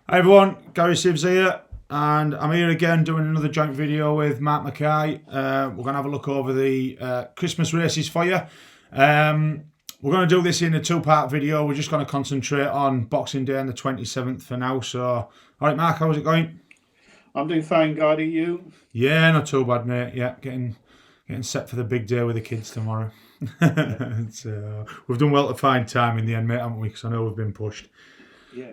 Hi everyone, Gary Sibbs here, and I'm here again doing another joint video with Mark Mackay. We're going to have a look over the Christmas races for you. We're going to do this in a two-part video. We're just going to concentrate on Boxing Day on the 27th for now. So, all right, Mark, how's it going? I'm doing fine, Gary. You? Yeah, not too bad, mate. Yeah, getting set for the big day with the kids tomorrow. So, we've done well to find time in the end, mate, haven't we? Because I know we've been pushed. Yeah.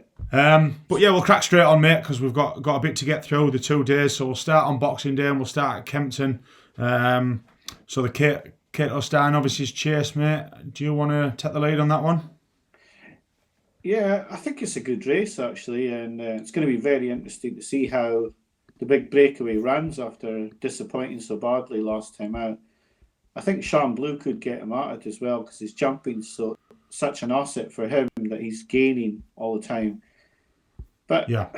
But yeah, we'll crack straight on, mate, because we've got a bit to get through the 2 days. So we'll start on Boxing Day and we'll start at Kempton. So the Leopardstown obviously is Chase, mate. Do you want to take the lead on that one? Yeah, I think it's a good race, actually, and it's going to be very interesting to see how the big breakaway runs after disappointing so badly last time out. I think Sean Blue could get him at it as well because his jumping's such an asset for him that he's gaining all the time. But Yeah.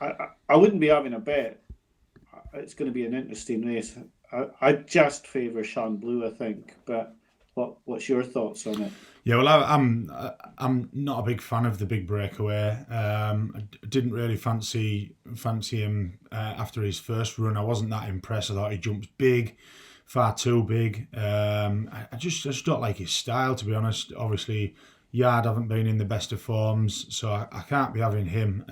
I wouldn't be having a bet. It's going to be an interesting race. I just favour Sean Blue, I think. But what's your thoughts on it? Yeah, well, I'm not a big fan of the big breakaway. I didn't really fancy him after his first run. I wasn't that impressed. I thought he jumped big, far too big. I just don't like his style, to be honest. Obviously, Yard haven't been in the best of forms, so I can't be having him.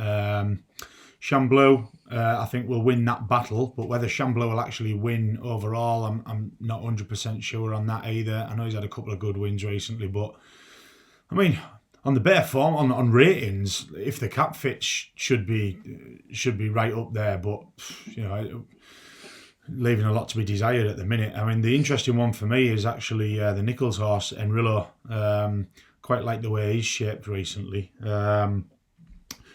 Shamblew, I think, will win that battle, but whether Shamblew will actually win overall, I'm not 100% sure on that either. I know he's had a couple of good wins recently, but I mean, on the bare form, on ratings, if the cap fits should be right up there, but you know, leaving a lot to be desired at the minute. I mean, the interesting one for me is actually the Nichols horse, Enrillo. Quite like the way he's shaped recently.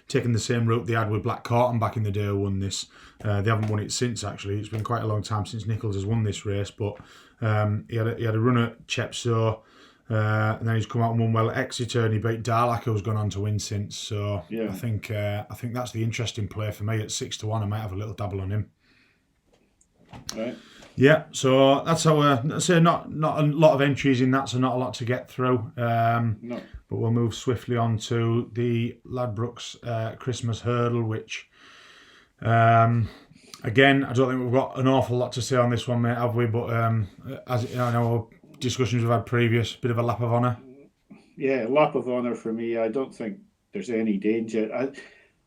Taking the same route they had with Black Cotton back in the day, who won this. They haven't won it since, actually. It's been quite a long time since Nichols has won this race, but he had a run at Chepstow, and then he's come out and won well at Exeter, and he beat Darlac, who's gone on to win since. So yeah. I think that's the interesting play for me at 6-1. I might have a little dabble on him. Right. Yeah, so that's how let's say not a lot of entries in that, so not a lot to get through. No. But we'll move swiftly on to the Ladbrokes Christmas Hurdle, which again, I don't think we've got an awful lot to say on this one, mate, have we? But as I know, discussions we've had previous, bit of a lap of honour. Yeah, lap of honour for me. I don't think there's any danger.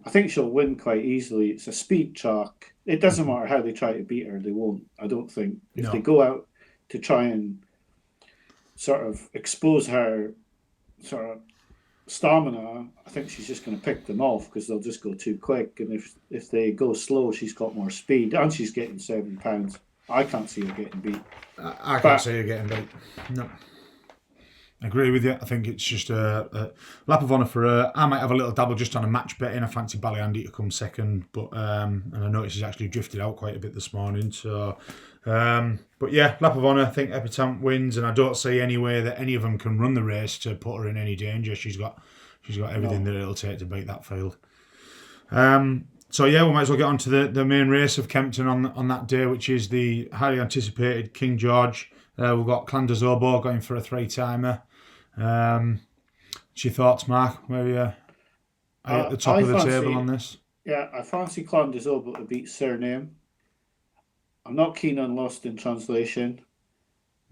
I think she'll win quite easily. It's a speed track. It doesn't matter how they try to beat her, they won't. I don't think. If they go out to try and sort of expose her sort of stamina, I think she's just going to pick them off because they'll just go too quick. And if they go slow, she's got more speed and she's getting £7. I can't see her getting beat. I can't see her getting beat. No. I agree with you. I think it's just a lap of honour for her. I might have a little dabble just on a match betting. I fancy Ballyandy to come second, but and I noticed he's actually drifted out quite a bit this morning. So, but yeah, lap of honour. I think Leopardstown wins, and I don't see any way that any of them can run the race to put her in any danger. She's got everything that it'll take to beat that field. So yeah, we might as well get on to the main race of Kempton on that day, which is the highly anticipated King George. We've got Clandazobo going for a 3-timer. What's your thoughts, Mark? Where are you at the top of the table on this? Yeah, I fancy Clandazobo to beat Surname. I'm not keen on Lost in Translation.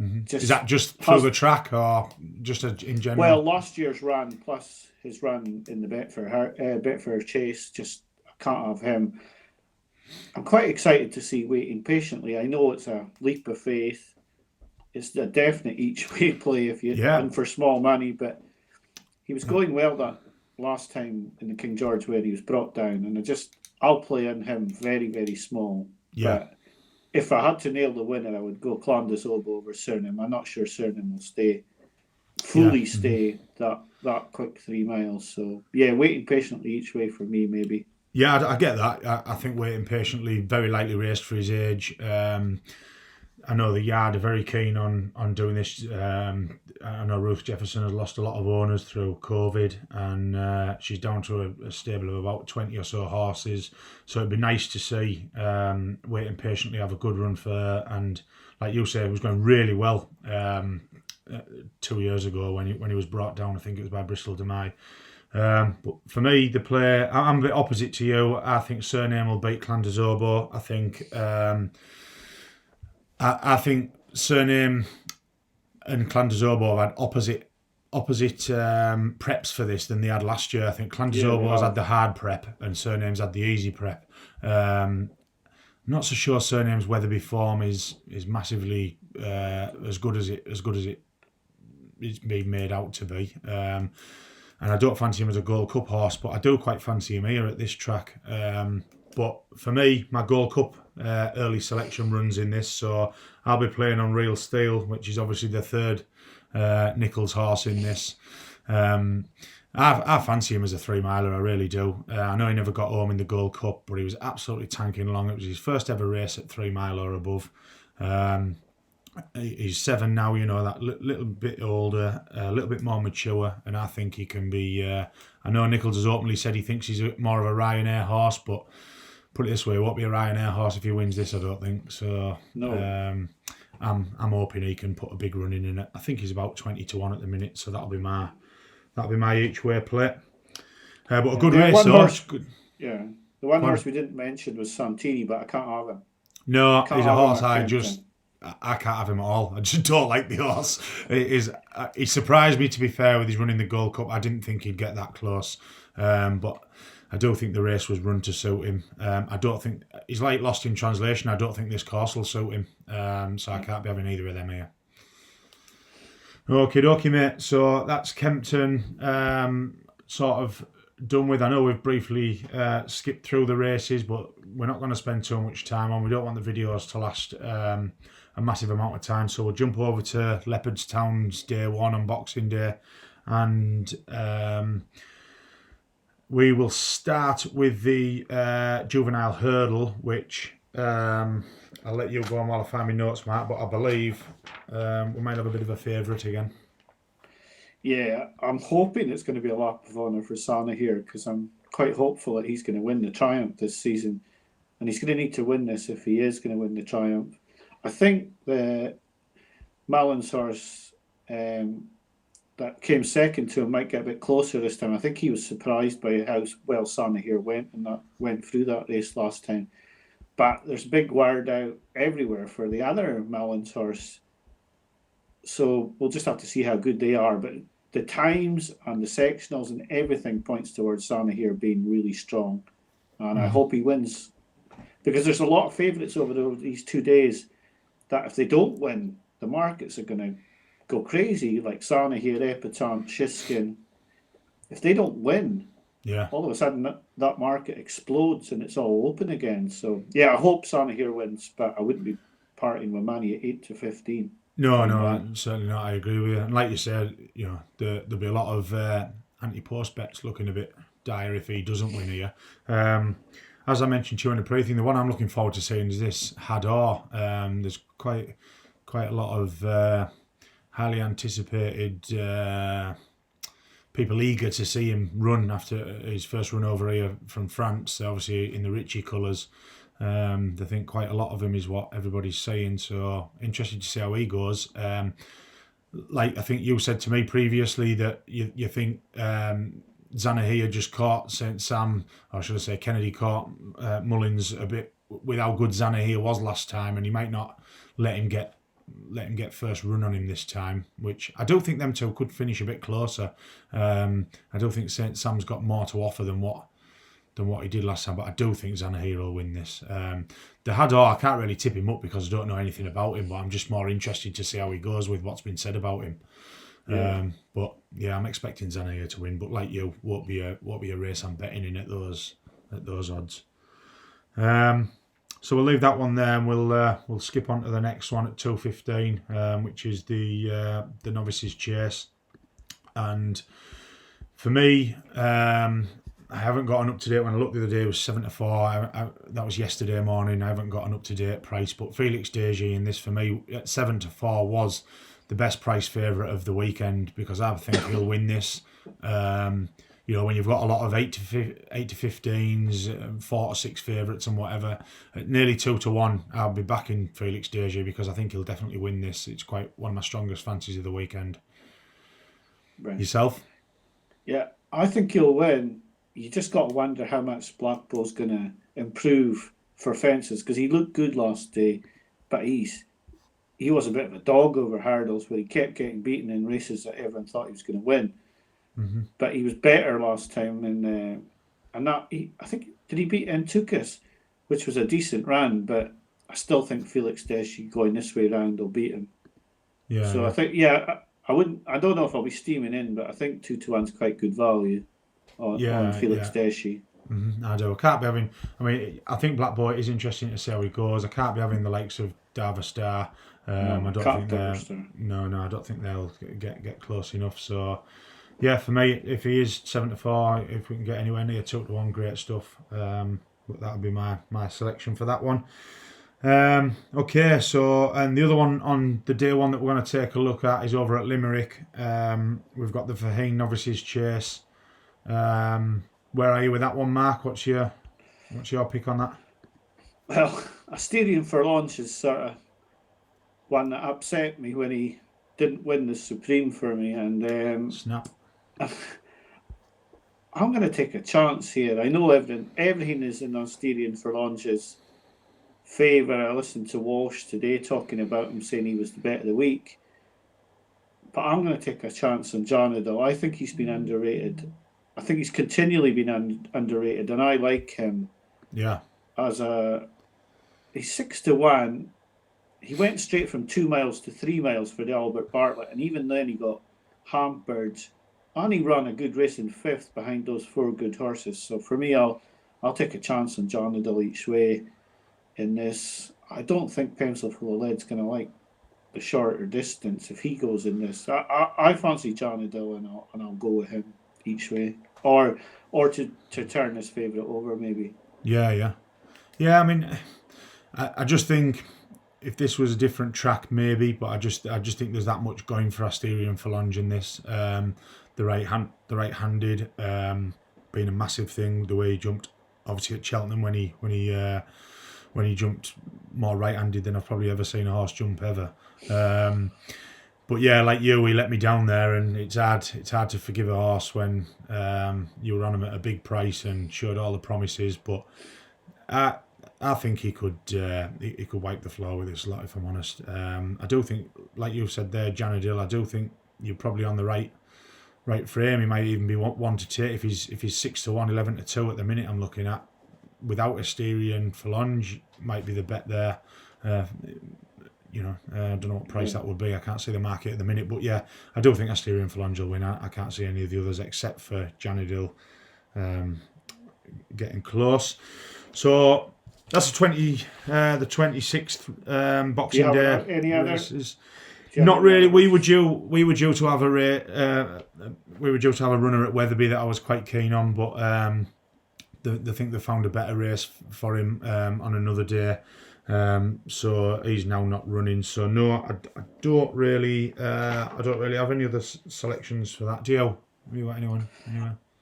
Mm-hmm. Is that just through the track or just in general? Well, last year's run plus his run in the Betfair Chase, just I can't have him. I'm quite excited to see Waiting Patiently. I know it's a leap of faith. It's a definite each way play if you run for small money, but he was going well that last time in the King George where he was brought down, and I'll play on him very, very small. Yeah. But if I had to nail the winner, I would go Clandazobo over Surname. I'm not sure Surname will fully stay that quick 3 miles. So yeah, Waiting Patiently each way for me, maybe. Yeah, I get that. I think Waiting Patiently very lightly raced for his age. I know the Yard are very keen on doing this. I know Ruth Jefferson has lost a lot of owners through COVID, and she's down to a stable of about 20 or so horses. So it'd be nice to see Waiting Patiently have a good run for her. And like you say, it was going really well 2 years ago when he was brought down. I think it was by Bristol Demai. But for me, the play, I'm a bit opposite to you. I think Surname will beat Clandazobo. I think Surname and Clandazobo have had opposite preps for this than they had last year. I think Clandazobo's had the hard prep and Surname's had the easy prep. I'm not so sure Surname's Weatherby form is massively as good as it's been made out to be. And I don't fancy him as a Gold Cup horse, but I do quite fancy him here at this track. But for me, my Gold Cup early selection runs in this, so I'll be playing on Real Steel, which is obviously the third Nichols horse in this. I fancy him as a 3-miler, I really do. I know he never got home in the Gold Cup, but he was absolutely tanking along. It was his first ever race at 3 mile or above. He's 7 now, that little bit older, a little bit more mature, and I think he can be. I know Nichols has openly said he thinks he's more of a Ryanair horse, but put it this way, he won't be a Ryanair horse if he wins this, I don't think. So no. I'm hoping he can put a big run in it. I think he's about 20-1 at the minute, so that'll be my each way play. But a good race, though. The one horse we didn't mention was Santini, but I can't have him. No, he's a horse I can't have him at all. I just don't like the horse. He surprised me, to be fair, with his running the Gold Cup. I didn't think he'd get that close. But I do think the race was run to suit him. I don't think he's like Lost in Translation. I don't think this course will suit him. So I can't be having either of them here. Okie dokie, mate. So that's Kempton sort of done with. I know we've briefly skipped through the races, but we're not going to spend too much time on. We don't want the videos to last a massive amount of time, so we'll jump over to Leopardstown's day 1 on Boxing Day, and we will start with the juvenile hurdle, which I'll let you go on while I find my notes, Mark, but I believe we might have a bit of a favourite again. Yeah, I'm hoping it's going to be a lap of honour for Sana here, because I'm quite hopeful that he's going to win the Triumph this season, and he's going to need to win this if he is going to win the Triumph. I think the Malins horse that came second to him might get a bit closer this time. I think he was surprised by how well Sana here went through that race last time. But there's big word out everywhere for the other Malins horse, so we'll just have to see how good they are. But the times and the sectionals and everything points towards Sana here being really strong, and I hope he wins, because there's a lot of favourites over these 2 days that if they don't win, the markets are going to go crazy, like Sana here, Epitant, Shiskin. If they don't win, all of a sudden that market explodes and it's all open again. So yeah, I hope Sana here wins, but I wouldn't be parting with money at 8-15. No, certainly not. I agree with you. And like you said, there'll be a lot of anti-post bets looking a bit dire if he doesn't win here. As I mentioned to you in the pre-thing, the one I'm looking forward to seeing is this Hadar. There's quite a lot of highly anticipated people eager to see him run after his first run over here from France, obviously in the Ritchie colours. They think quite a lot of him is what everybody's saying, so interested to see how he goes. Like I think you said to me previously that you think Zanahiyr just caught St Sam, or should I say Kennedy caught Mullins a bit with how good Zanahiyr was last time, and he might not let him get first run on him this time, which I do think them two could finish a bit closer. I do think St Sam's got more to offer than what he did last time, but I do think Zanahiyr will win this. The Hadar, I can't really tip him up because I don't know anything about him, but I'm just more interested to see how he goes with what's been said about him. But yeah, I'm expecting Zanahiyr to win, but like you, won't be a race I'm betting in at those odds. So we'll leave that one there, and we'll skip on to the next one at 2:15, which is the Novices Chase. And for me, I haven't got an up-to-date. When I looked the other day, it was 7-4. That was yesterday morning. I haven't got an up-to-date price, but Felix Desjardins in this for me at 7-4 was the best price favourite of the weekend, because I think he'll win this. When you've got a lot of 8-15s, 4-6 favourites and whatever, at nearly 2-1, I'll be backing Felix Desjardins because I think he'll definitely win this. It's quite one of my strongest fancies of the weekend. Right. Yourself? Yeah, I think he'll win. You just got to wonder how much Blackpool's going to improve for fences, because he looked good last day, but he was a bit of a dog over hurdles where he kept getting beaten in races that everyone thought he was going to win. Mm-hmm. But he was better last time, and I think, did he beat Entukas, which was a decent run, but I still think Felix Deschi going this way round will beat him. Yeah. So yeah. I think, I don't know if I'll be steaming in, but I think 2-1's quite good value on Felix Deschi. Mm-hmm. I do. I can't be having. I mean, I think Black Boy is interesting to see how he goes. I can't be having the likes of Darver Star. I don't think they're. No, I don't think they'll get close enough. So, yeah, for me, if he is 7-4, if we can get anywhere near 2-1, great stuff. But that would be my selection for that one. Okay, so and the other one on the day one that we're going to take a look at is over at Limerick. We've got the Faheen Novices Chase. Where are you with that one, Mark? What's your pick on that? Well, Asterion for Launch is sort of one that upset me when he didn't win the Supreme for me, and Snap. I'm going to take a chance here. I know everything is in Asterion for Launch's favour. I listened to Walsh today talking about him, saying he was the bet of the week, but I'm going to take a chance on Jonadal. I think he's been underrated. I think he's continually been underrated, and I like him. Yeah. He's 6-1. He went straight from 2 miles to 3 miles for the Albert Bartlett, and even then he got hampered. And he ran a good race in 5th behind those 4 good horses. So for me, I'll take a chance on Jonadal each way in this. I don't think Pencilful of Lead's going to like the shorter distance if he goes in this. I fancy Jonadal, and I'll go with him each way, or to turn his favourite over maybe. Yeah. I mean, I just think if this was a different track maybe, but I just think there's that much going for Asterion Forlonge in this. The right-handed being a massive thing. The way he jumped, obviously at Cheltenham when he jumped more right-handed than I've probably ever seen a horse jump ever. But yeah, like you, he let me down there, and it's hard to forgive a horse when you were on him at a big price and showed all the promises. But I think he could wipe the floor with this lot, if I'm honest. I do think, like you said there, Jonadal, I do think you're probably on the right frame. He might even be one to take if he's 6-1, 11-2 at the minute. I'm looking at without Asterion Forlonge might be the bet there. I don't know what price that would be. I can't see the market at the minute, but yeah, I do think Asterion Forlonge will win. I can't see any of the others except for Jonadal getting close. So that's the 26th Boxing Day. Any others? Not really. We were due to have a runner at Wetherby that I was quite keen on, but they think they found a better race for him on another day. So he's now not running. So no, I don't really have any other selections for that. Do you? Have you got anyone?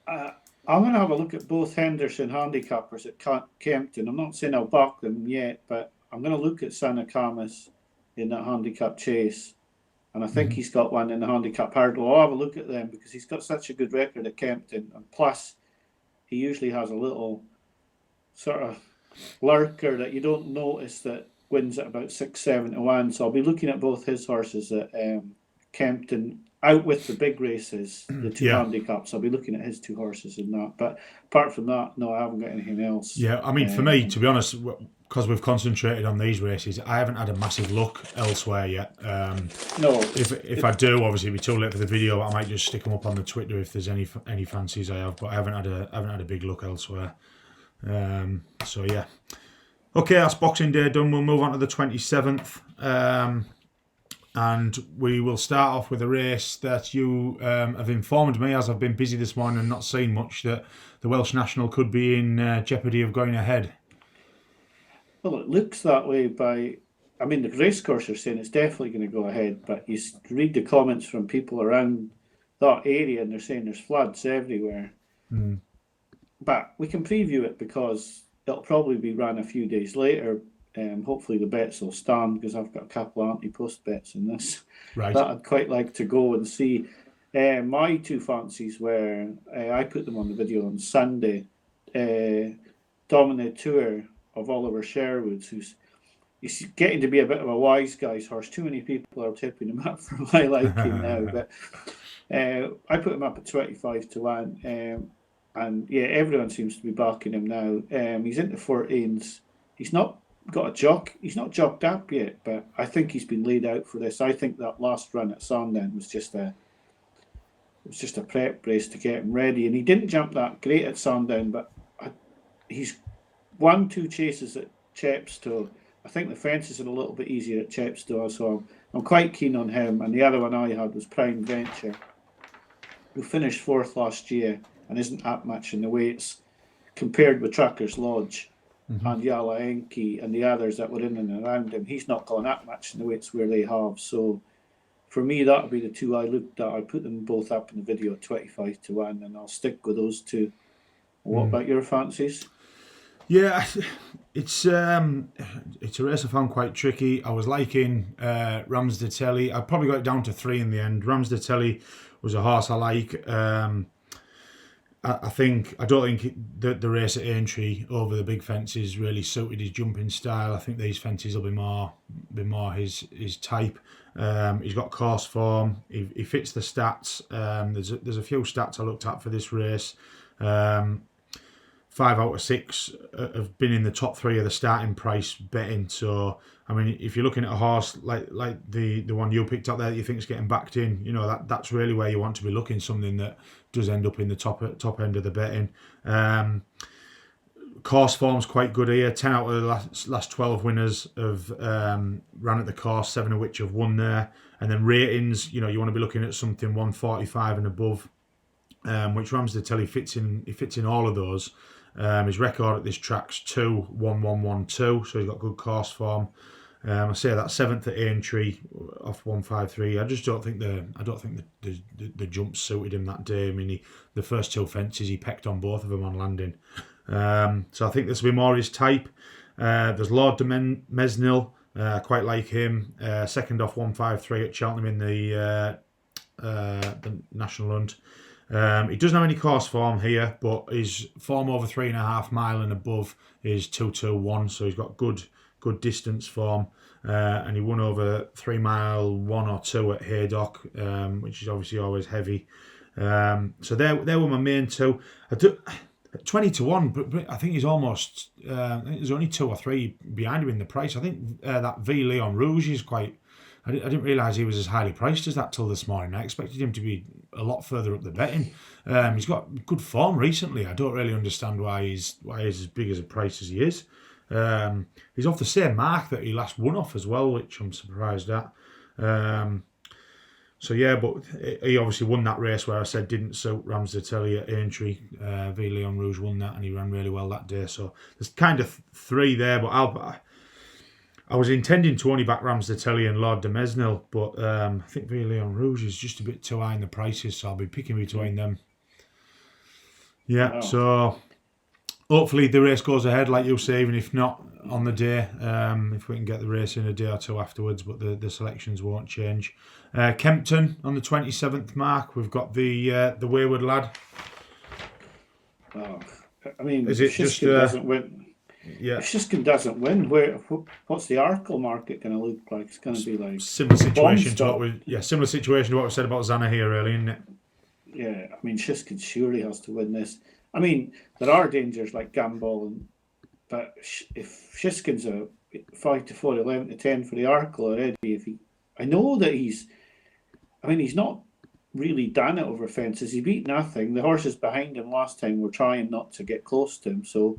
I'm going to have a look at both Henderson handicappers at Kempton. I'm not saying I'll back them yet, but I'm going to look at Sanakamas in that handicap chase. And I think he's got one in the handicap hurdle. I'll have a look at them because he's got such a good record at Kempton. And plus, he usually has a little sort of lurker that you don't notice that wins at about 6-7-1. So I'll be looking at both his horses at Kempton, out with the big races, the two handicaps. I'll be looking at his 2 horses in that. But apart from that, no, I haven't got anything else. Yeah, I mean, for me, to be honest, because we've concentrated on these races, I haven't had a massive look elsewhere yet. No. If I do, obviously it'll be too late for the video. I might just stick them up on the Twitter if there's any fancies I have. But I haven't had a big look elsewhere. So yeah. Okay, that's Boxing Day done. We'll move on to the 27th. And we will start off with a race that you have informed me, as I've been busy this morning and not seen much, that the Welsh National could be in jeopardy of going ahead. Well, it looks that way the racecourse are saying it's definitely going to go ahead, but you read the comments from people around that area and they're saying there's floods everywhere. But we can preview it because it'll probably be run a few days later. Hopefully the bets will stand because I've got a couple of anti-post bets in this. Right. That I'd quite like to go and see. My two fancies were, I put them on the video on Sunday. Dominant Tour of Oliver Sherwood's, he's getting to be a bit of a wise guy's horse. Too many people are tipping him up for my liking now, but I put him up at 25-1, and yeah, everyone seems to be backing him now. He's into 14s. He's not got a jock. He's not jocked up yet, but I think he's been laid out for this. I think that last run at Sandown was just a prep race to get him ready, and he didn't jump that great at Sandown, but he's won 2 chases at Chepstow. I think the fences are a little bit easier at Chepstow, so I'm quite keen on him. And the other one I had was Prime Venture, who finished 4th last year and isn't up much in the weights compared with Trucker's Lodge and Yala Enki and the others that were in and around him. He's not gone up much in the weights where they have. So for me, that would be the two I looked at. I put them both up in the video at 25-1, and I'll stick with those two. What about your fancies? Yeah, it's a race I found quite tricky. I was liking Ramsdatelli. I probably got it down to 3 in the end. Ramsdatelli was a horse I like. I don't think the race at Aintree over the big fences really suited his jumping style. I think these fences will be more his type. He's got course form. He fits the stats. There's a few stats I looked at for this race. 5 out of 6 have been in the top 3 of the starting price betting. So, I mean, if you're looking at a horse like the one you picked up there that you think is getting backed in, you know, that's really where you want to be looking, something that does end up in the top end of the betting. Course form's quite good here. 10 out of the last 12 winners have ran at the course, 7 of which have won there. And then ratings, you know, you want to be looking at something 145 and above, which Ramsdatelli fits in all of those. His record at this track's 2-1-1-1-2, so he's got good course form. I say that 7th at Aintree off 153. I just don't think the jump suited him that day. I mean, the first 2 fences he pecked on both of them on landing. So I think this will be more his type. There's Lord de Mesnil. I quite like him. Second off 153 at Cheltenham in the National Hunt. He doesn't have any course form here, but his form over 3.5 mile and above is 2-2-1, so he's got good distance form, and he won over 3 mile 1 or 2 at Haydock, which is obviously always heavy. So they were my main two. 20-1, but I think he's almost. I think there's only 2 or 3 behind him in the price. I think that V Leon Rouge is quite. I didn't realise he was as highly priced as that till this morning. I expected him to be a lot further up the betting. He's got good form recently. I don't really understand why he's as big as a price as he is. He's off the same mark that he last won off as well, which I'm surprised at. So yeah, but he obviously won that race where I said didn't suit Ramsdatelli at Aintree. V Leon Rouge won that and he ran really well that day. So there's kind of 3 there, but I was intending to only back Ramsdatelli and Lord de Mesnil, but I think V Leon Rouge is just a bit too high in the prices, so I'll be picking between them. Yeah, wow. So hopefully the race goes ahead, like you say, even if not on the day, if we can get the race in a day or 2 afterwards, but the selections won't change. Kempton on the 27th mark, we've got the Wayward Lad. Oh, I mean, is it just doesn't win? Yeah. If Shiskin doesn't win, what's the Arkle market going to look like? It's going to be like similar situation to what we said about Zana here, really, isn't it? Yeah, I mean, Shiskin surely has to win this. I mean, there are dangers like Gambol, but if Shiskin's a 5-4, 11-10 for the Arkle already, I know that he's not really done it over fences. He beat nothing. The horses behind him last time were trying not to get close to him, so.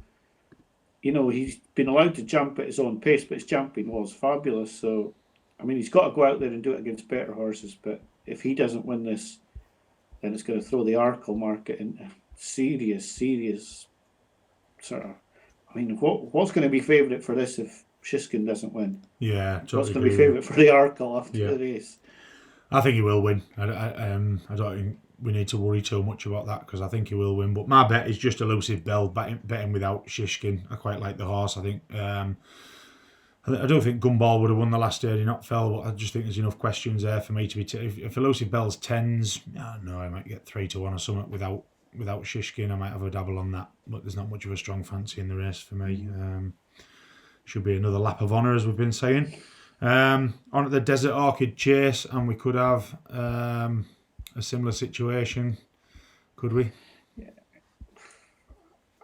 You know, he's been allowed to jump at his own pace, but his jumping was fabulous. So, I mean, he's got to go out there and do it against better horses. But if he doesn't win this, then it's going to throw the Arkle market into serious sort of. I mean, what's going to be favourite for this if Shiskin doesn't win? Yeah, totally. What's going to be favourite for the Arkle after the race? I think he will win. I don't think we need to worry too much about that because I think he will win. But my bet is just Elusive Bell betting without Shishkin. I quite like the horse. I I don't think Gumball would have won the last day. He not fell, but I just think there's enough questions there for me to be. If Elusive Bell's tens, I don't know, I might get 3-1 or something without Shishkin. I might have a dabble on that, but there's not much of a strong fancy in the race for me. Should be another lap of honour, as we've been saying. On at the Desert Orchid Chase, and we could have a similar situation, could we? Yeah.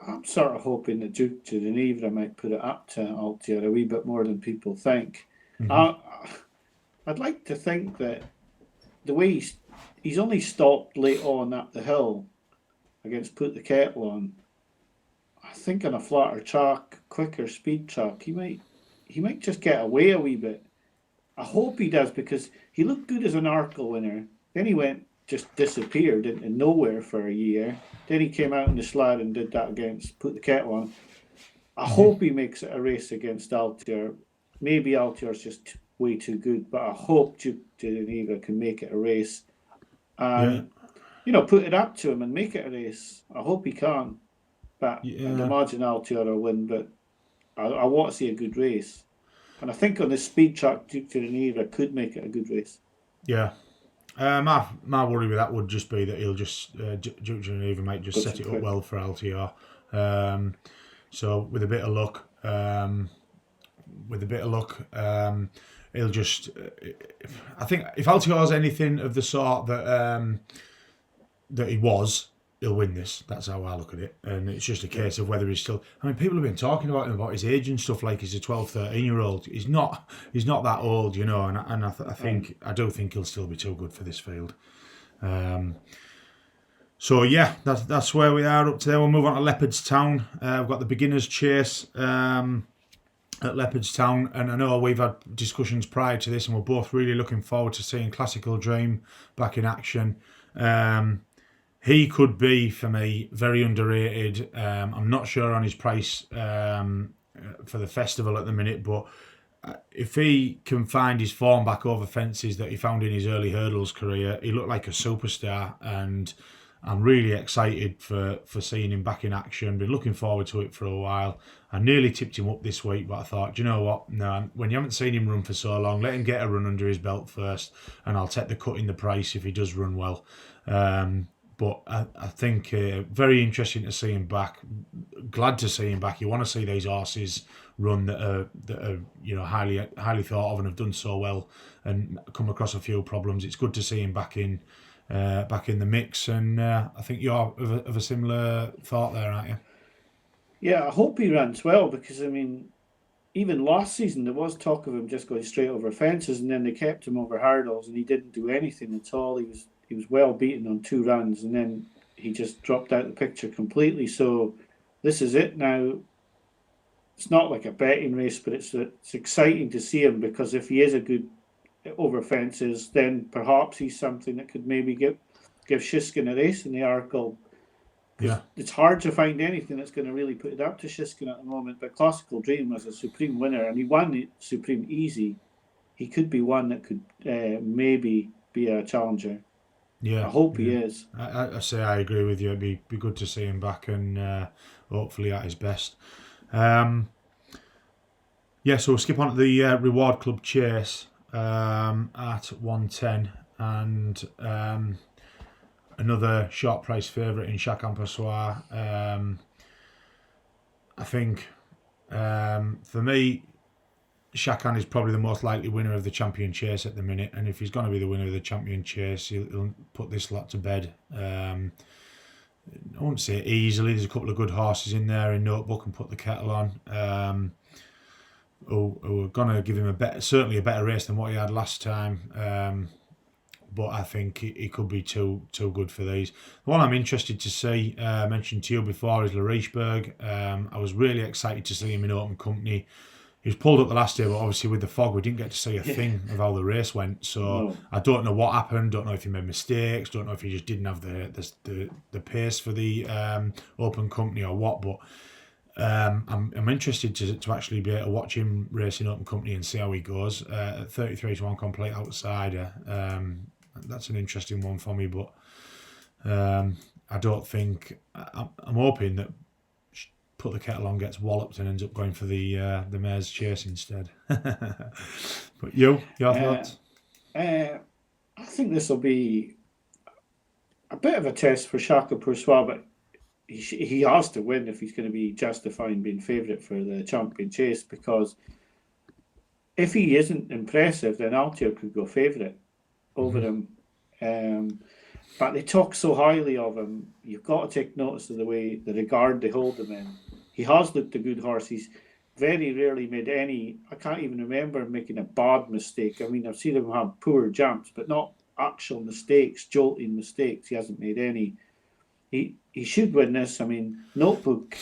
I'm sort of hoping that Duke to Geneva might put it up to Altier a wee bit more than people think. I'd like to think that the way he's only stopped late on up the hill against Put the Kettle On, I think on a flatter track, quicker speed track, he might just get away a wee bit. I hope he does, because he looked good as an Arkle winner. Then he just disappeared into nowhere for a year. Then he came out in the sled and did that against Put the Kettle On. I hope he makes it a race against Altier. Maybe Altier's just way too good, but I hope Duke de Geneva can make it a race. And, put it up to him and make it a race. I hope he can. But I'd imagine Altier will win, but I want to see a good race. And I think on the speed track, Duke de Geneva could make it a good race. Yeah. My worry with that would just be that he'll just Duke de Geneva might just set it up well for Altier. So with a bit of luck, he'll just. I think if Altier's anything of the sort that he was, he'll win this. That's how I look at it. And it's just a case of whether he's still. I mean, people have been talking about him, about his age and stuff, like he's a 12, 13-year-old. He's not that old, and I do think he'll still be too good for this field. So yeah, that's where we are up to there. We'll move on to Leopardstown. We've got the beginners chase at Leopardstown, and I know we've had discussions prior to this, and we're both really looking forward to seeing Classical Dream back in action. He could be, for me, very underrated. I'm not sure on his price for the festival at the minute, but if he can find his form back over fences that he found in his early hurdles career, he looked like a superstar, and I'm really excited for seeing him back in action. Been looking forward to it for a while. I nearly tipped him up this week, but I thought, do you know what? No, when you haven't seen him run for so long, let him get a run under his belt first, and I'll take the cut in the price if he does run well. But I think very interesting to see him back. Glad to see him back. You want to see these horses run that are highly thought of and have done so well and come across a few problems. It's good to see him back in the mix, and I think you're of a similar thought there, aren't you? Yeah, I hope he runs well, because I mean, even last season there was talk of him just going straight over fences, and then they kept him over hurdles, and he didn't do anything at all. He was well beaten on 2 runs, and then he just dropped out the picture completely. So this is it now. It's not like a betting race, but it's exciting to see him, because if he is a good over fences, then perhaps he's something that could maybe give Shishkin a race in the Arkle. Yeah, it's hard to find anything that's going to really put it up to Shishkin at the moment. But Classical Dream was a Supreme winner, and he won the Supreme easy. He could be one that could maybe be a challenger. Yeah, I hope he is. I say I agree with you. It'd be good to see him back, and hopefully at his best. So we'll skip on to the Reward Club Chase at 110, and another short price favourite in Chacun Passoir. I think for me, Chacun is probably the most likely winner of the Champion Chase at the minute, and if he's going to be the winner of the Champion Chase, he'll put this lot to bed. I won't say easily. There's a couple of good horses in there in Notebook and Put the Kettle On. Who are going to give him certainly a better race than what he had last time. But I think he could be too good for these. The one I'm interested to see, I mentioned to you before, is Leopardstown. I was really excited to see him in open company. He was pulled up the last day, but obviously with the fog, we didn't get to see a thing of how the race went. So I don't know what happened. Don't know if he made mistakes. Don't know if he just didn't have the pace for the open company or what. But I'm interested to actually be able to watch him race in open company and see how he goes. At 33-1 complete outsider. That's an interesting one for me, but I don't think. I'm hoping that put the kettle on, gets walloped, and ends up going for the mare's chase instead. But your thoughts? I think this will be a bit of a test for Shaka Poursois, but he has to win if he's going to be justifying being favourite for the champion chase, because if he isn't impressive, then Altior could go favourite over him. But they talk so highly of him. You've got to take notice of the regard they hold him in. He has looked a good horse. He's very rarely made any, I can't even remember him making a bad mistake. I mean, I've seen him have poor jumps, but not actual mistakes, jolting mistakes. He hasn't made any. He should win this. I mean, Notebook.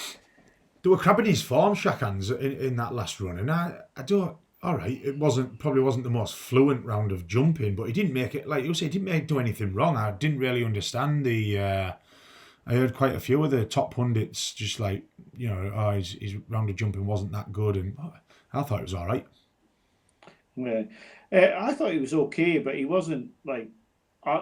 They were crabbing his form, Shakans, in that last run, and I don't. All right, it probably wasn't the most fluent round of jumping, but he didn't make it, like you say, he didn't do anything wrong. I didn't really understand I heard quite a few of the top pundits just like, his round of jumping wasn't that good, and I thought it was all right. Yeah, I thought he was okay, but he wasn't like.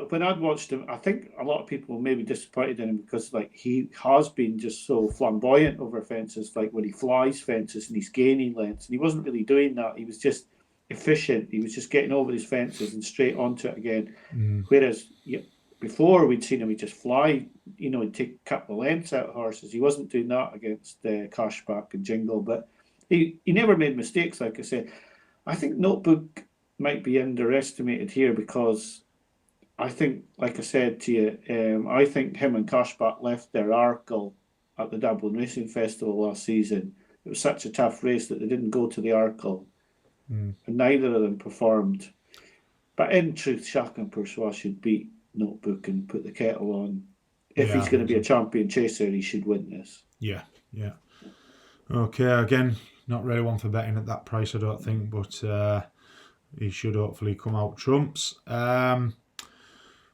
When I'd watched him, I think a lot of people were maybe disappointed in him because like he has been just so flamboyant over fences, like when he flies fences and he's gaining lengths, and he wasn't really doing that. He was just efficient. He was just getting over his fences and straight onto it again. Whereas before we'd seen him, he'd just fly, he'd take a couple of lengths out of horses. He wasn't doing that against Cashback and Jingle, but he never made mistakes, like I said. I think Notebook might be underestimated here because I think, like I said to you, I think him and Cashback left their Arkle at the Dublin Racing Festival last season. It was such a tough race that they didn't go to the Arkle, and neither of them performed. But in truth, Shaka Poursois should beat Notebook and put the kettle on. If he's going to be a champion chaser, he should win this. Yeah. Okay, again, not really one for betting at that price, I don't think, but he should hopefully come out trumps.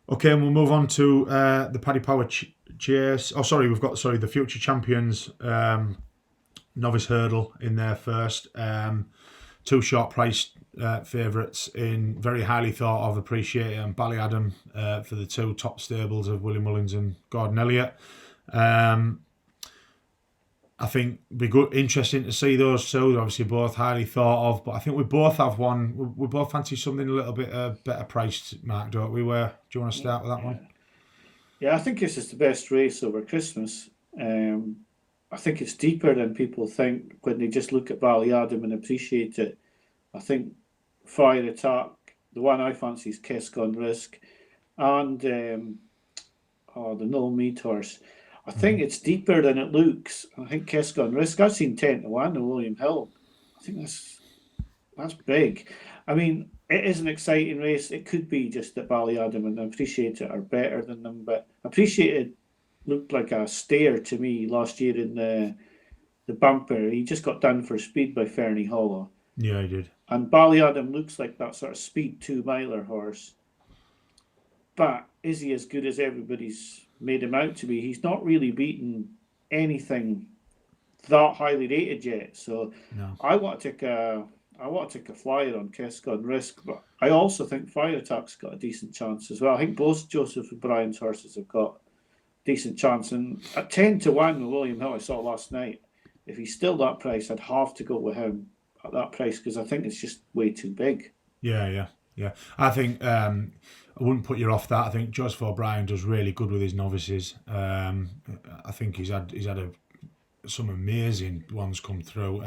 Okay, and we'll move on to the Paddy Power Chase. Oh, sorry, we've got the Future Champions Novice Hurdle in there first. Two short price favourites in very highly thought of Appreciate and Ballyadam for the two top stables of Willie Mullins and Gordon Elliott. I think it'd be good, interesting to see those two. They're obviously both highly thought of, but I think we both have one. We both fancy something a little bit better priced, Mark, don't we? Do you want to start with that one? Yeah, I think this is the best race over Christmas. I think it's deeper than people think when they just look at Ballyadam and Appreciate it. I think Fire Attack, the one I fancy is Kesk on Risk, and the No Meat Horse. I think it's deeper than it looks. I think Kesk on Risk. I've seen 10-1 in William Hill. I think that's big. I mean, it is an exciting race. It could be just that Ballyadam and Appreciate it are better than them, but Appreciate it looked like a stare to me last year in the bumper. He just got done for speed by Fernie Hollow. Yeah, he did. And Ballyadam looks like that sort of speed 2-miler horse. But is he as good as everybody's made him out to be? He's not really beaten anything that highly rated yet. So no. I want to take a flyer on Kesk on Risk, but I also think Fire Attack's got a decent chance as well. I think both Joseph and Brian's horses have got a decent chance. And at 10-1 with William Hill I saw last night, if he's still that price, I'd have to go with him at that price because I think it's just way too big. Yeah. I think I wouldn't put you off that. I think Joseph O'Brien does really good with his novices. I think he's had some amazing ones come through.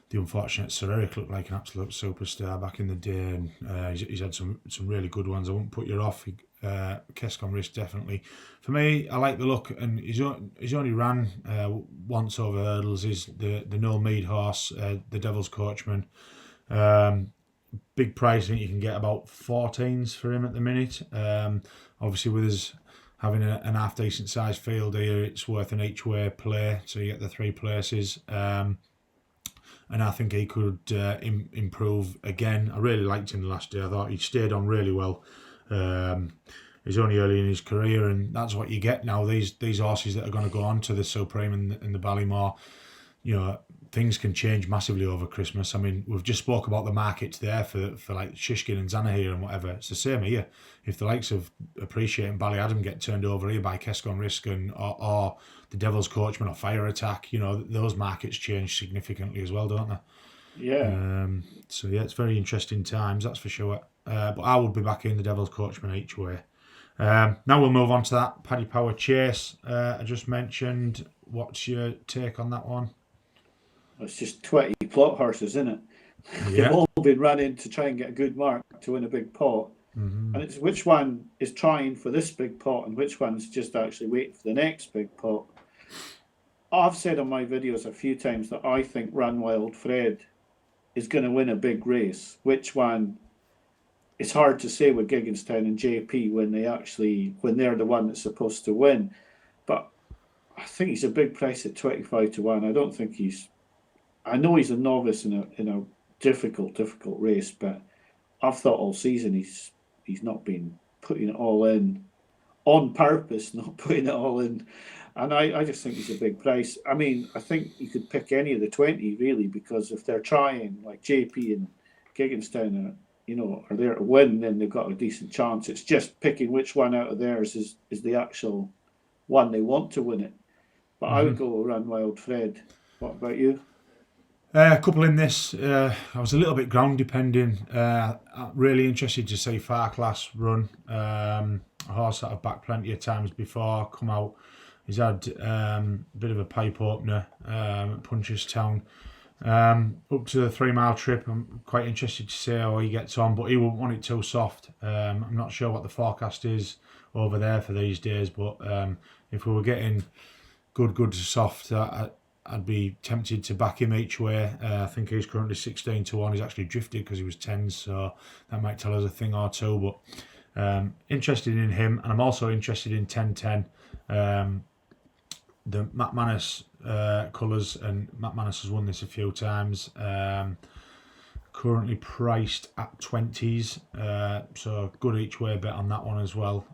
The unfortunate Sir Eric looked like an absolute superstar back in the day, and he's had some really good ones. I wouldn't put you off. Kesk on Risk definitely. For me, I like the look, and he's only ran once over hurdles. Is the No Mead horse, the Devil's Coachman. Big price. I think you can get about 14s for him at the minute. Obviously, with us having an half decent sized field here, it's worth an each way play, so you get the 3 places. And I think he could improve again. I really liked him last year. I thought he stayed on really well. He's only early in his career, and that's what you get now. These horses that are going to go on to the Supreme and the Ballymore, you know, things can change massively over Christmas. I mean, we've just spoke about the markets there for like Shishkin and Zanahiyr and whatever. It's the same here. If the likes of Appreciate and Ballyadam get turned over here by Kescon Risk or the Devil's Coachman or Fire Attack, you know, those markets change significantly as well, don't they? Yeah. So yeah, it's very interesting times, that's for sure. But I will be back in the Devil's Coachman each way. Now we'll move on to that Paddy Power Chase I just mentioned. What's your take on that one? It's just 20 plot horses, isn't it? They've Yeah. all been running to try and get a good mark to win a big pot. Mm-hmm. And it's which one is trying for this big pot and which one's just actually waiting for the next big pot. I've said on my videos a few times that I think Run Wild Fred is going to win a big race. Which one? It's hard to say with Gigginstown and JP when they're the one that's supposed to win. But I think he's a big price at 25-1. I don't think I know he's a novice in a difficult race, but I've thought all season he's not been putting it all in on purpose, not putting it all in. And I just think he's a big price. I mean, I think you could pick any of the 20 really, because if they're trying, like JP and Gigginstown are there to win, then they've got a decent chance. It's just picking which one out of theirs is the actual one they want to win it. But I would go Run Wild Fred. What about you? A couple in this. I was a little bit ground depending. Really interested to see Far Class run. A horse that I've backed plenty of times before, come out. He's had a bit of a pipe opener at Punchestown. Up to the 3 mile trip, I'm quite interested to see how he gets on, but he won't want it too soft. I'm not sure what the forecast is over there for these days, but if we were getting good to soft, I'd be tempted to back him each way. I think he's currently 16-1. He's actually drifted because he was 10, so that might tell us a thing or two. But interested in him, and I'm also interested in 10-10. The Matt Manus colours, and Matt Manus has won this a few times. Currently priced at 20s, so good each way bet on that one as well.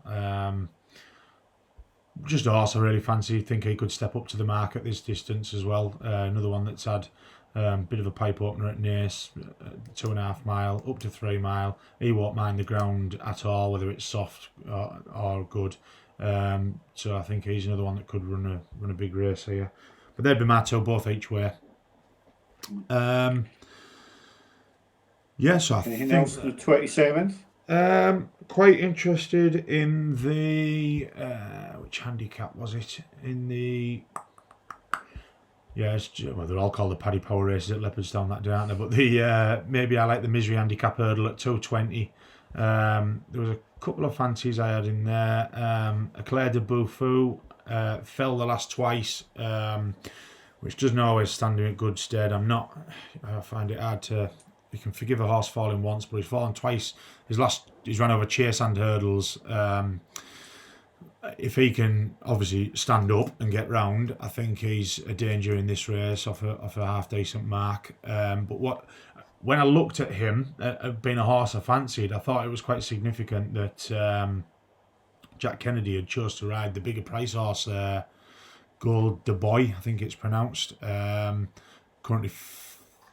Just a horse I really fancy. Think he could step up to the mark at this distance as well. Another one that's had a bit of a pipe opener at Naas, 2.5 mile up to 3 mile. He won't mind the ground at all, whether it's soft or good. So I think he's another one that could run a big race here. But they'd be my two, both each way. So I Anything think else for the 27th? Quite interested in the which handicap was it? In the they're all called the Paddy Power races at Leopardstown that day, aren't they? But the maybe I like the Misery handicap hurdle at 220. There was a couple of fancies I had in there. Eclair de Bouffou fell the last twice, which doesn't always stand him in good stead. I find it hard to. You can forgive a horse falling once, but he's fallen twice. He's run over chase and hurdles. If he can obviously stand up and get round, I think he's a danger in this race off a half decent mark. But when I looked at him, being a horse I fancied, I thought it was quite significant that Jack Kennedy had chose to ride the bigger price horse, Gold de Boy, I think it's pronounced. Currently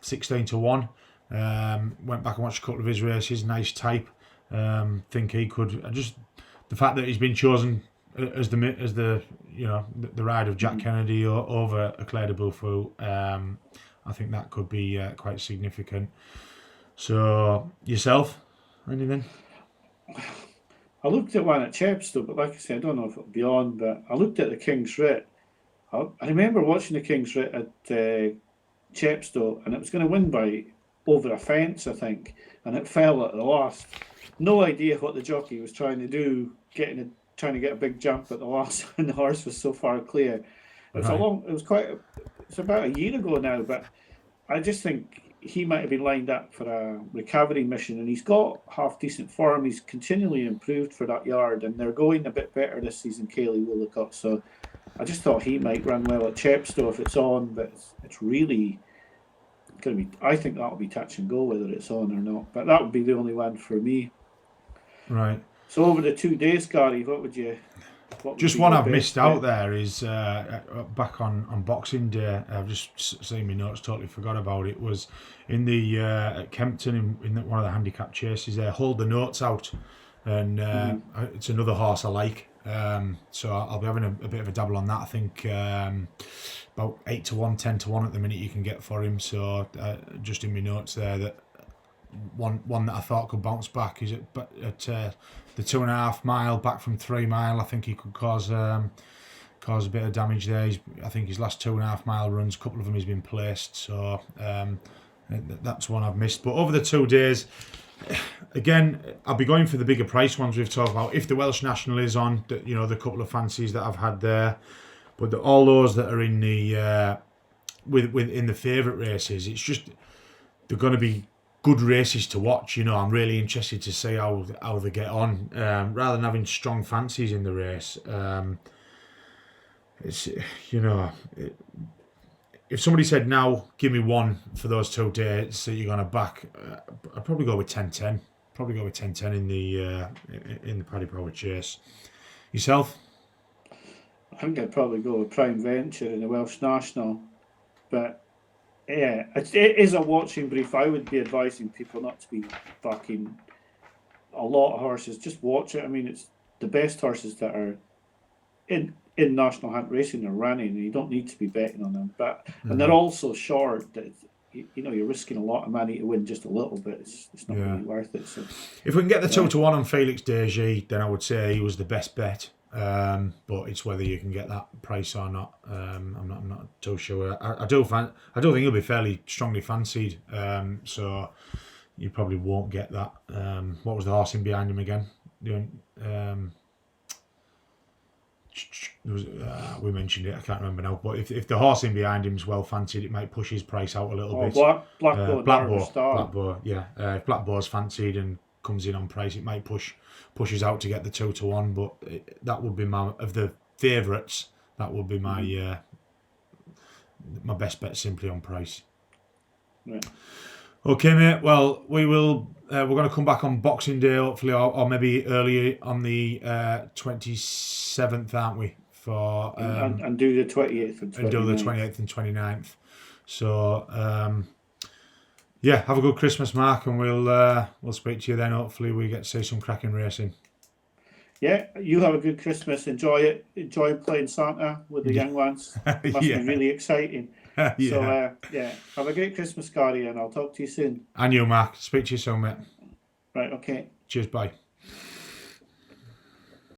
16-1. Went back and watched a couple of his races. Nice type. Think he could. The fact that he's been chosen as the ride of Jack Kennedy over Eclair de Bouffou, I think that could be quite significant. So yourself, anything? I looked at one at Chepstow, but like I said, I don't know if it'll be on. But I looked at the King's Writ. I remember watching the King's Writ at Chepstow, and it was going to win by over a fence, I think, and it fell at the last. No idea what the jockey was trying to do, trying to get a big jump at the last, and the horse was so far clear. It's about a year ago now, but I just think he might have been lined up for a recovery mission, and he's got half decent form. He's continually improved for that yard, and they're going a bit better this season, Cayley Woolacott. So I just thought he might run well at Chepstow if it's on, but it's really going to be. I think that'll be touch and go whether it's on or not. But that would be the only one for me. Right. So over the 2 days, Gary, what would you Just one I've missed out there is back on Boxing Day. I've just seen my notes, totally forgot about it. Was in the at Kempton in one of the handicap chases there. Hold the Notes Out, and it's another horse I like. So I'll be having a bit of a dabble on that. I think about 8-1, 10-1 at the minute you can get for him. So just in my notes there that one that I thought could bounce back is at the 2.5 mile back from 3 mile. I think he could cause a bit of damage there. I think his last 2.5 mile runs, a couple of them he's been placed. So that's one I've missed. But over the 2 days, again, I'll be going for the bigger price ones we've talked about. If the Welsh National is on, the couple of fancies that I've had there, but all those that are in the in the favourite races, it's just they're going to be good races to watch. I'm really interested to see how they get on. Rather than having strong fancies in the race, it's if somebody said now, give me one for those 2 days that you're going to back, I'd probably go with 10-10. Probably go with 10-10 in the Paddy Power Chase. Yourself? I think I'd probably go with Prime Venture in the Welsh National, but yeah, it is a watching brief. I would be advising people not to be backing a lot of horses. Just watch it. I mean, it's the best horses that are in national hunt racing are running, and you don't need to be betting on them. But and they're also short. That you're risking a lot of money to win just a little bit. It's not really worth it. So if we can get the 2-1 on Felix Desjardins, then I would say he was the best bet. But it's whether you can get that price or not. I'm not too sure. I do think he'll be fairly strongly fancied. So you probably won't get that. What was the horse in behind him again? We mentioned it. I can't remember now. But if the horse in behind him is well fancied, it might push his price out a little bit. Blackbow. Yeah. If Blackbow's fancied and comes in on price, it might pushes out to get the 2-1, but that would be of the favourites. That would be my my best bet simply on price. Yeah. Okay, mate. Well, we will. We're going to come back on Boxing Day, hopefully, or maybe earlier on the 27th, aren't we? For and do the 28th and 29th. And do the 28th and 29th. So. Yeah, have a good Christmas, Mark, and we'll speak to you then. Hopefully, we get to see some cracking racing. Yeah, you have a good Christmas. Enjoy it. Enjoy playing Santa with the young ones. Must be really exciting. So, have a great Christmas, Gary, and I'll talk to you soon. And you, Mark. Speak to you soon, mate. Right, okay. Cheers, bye.